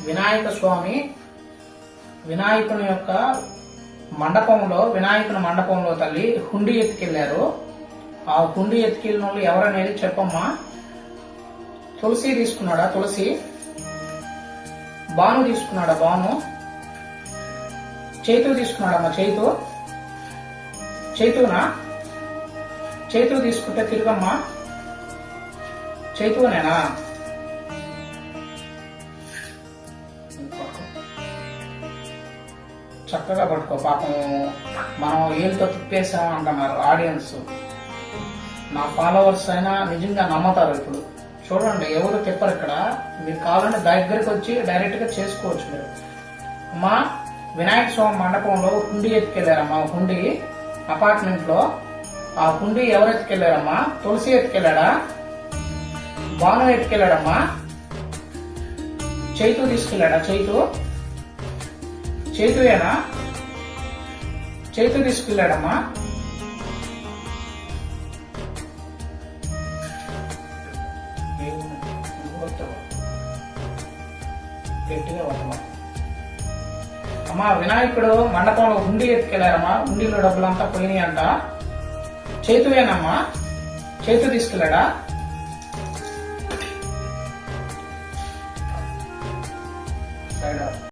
వినాయక స్వామి వినాయకుని యొక్క వినాయకుని మండపంలో తల్లి హుండీ ఎత్తుకెళ్లారు. ఆ హుండీ ఎత్తుకెళ్ళిన వాళ్ళు ఎవరనేది చెప్పమ్మా. తులసి తీసుకున్నాడా? తులసి. బాను తీసుకున్నాడా? బాను. చైతు తీసుకున్నాడమ్మా? చైతునా? చైతు తీసుకుంటే తిరుగమ్మా. చైతునేనా? చక్కగా పట్టుకో. పాపం మనం ఏళ్ళతో తిప్పేసాం అంటున్నారు ఆడియన్స్. నా ఫాలోవర్స్ అయినా నిజంగా నమ్మతారు. ఇప్పుడు చూడండి, ఎవరు తిప్పరు ఇక్కడ. మీరు కావాలంటే దగ్గరికి వచ్చి డైరెక్ట్ గా చేసుకోవచ్చు మీరు. అమ్మా, వినాయక స్వామి మండపంలో హుండీ ఎత్తుకెళ్లారమ్మా. హుండీ అపార్ట్మెంట్ లో. ఆ హుండీ ఎవరు ఎత్తుకెళ్లారమ్మా? తులసి ఎత్తుకెళ్లాడా? బాను ఎత్తుకెళ్లాడమ్మా? చైతు తీసుకెళ్లాడా? చైతుయేనా? చైతు తీసుకెళ్లాడమ్మా? గట్టిగా పట్టమా. అమ్మా, వినాయకుడు మండపంలో హుండీ ఎత్తుకెళ్లారమ్మా. హుండీలో డబ్బులంతా పోయినాయి అంట. చైతుయేనమ్మా? చైతు తీసుకెళ్లాడా? సైడ్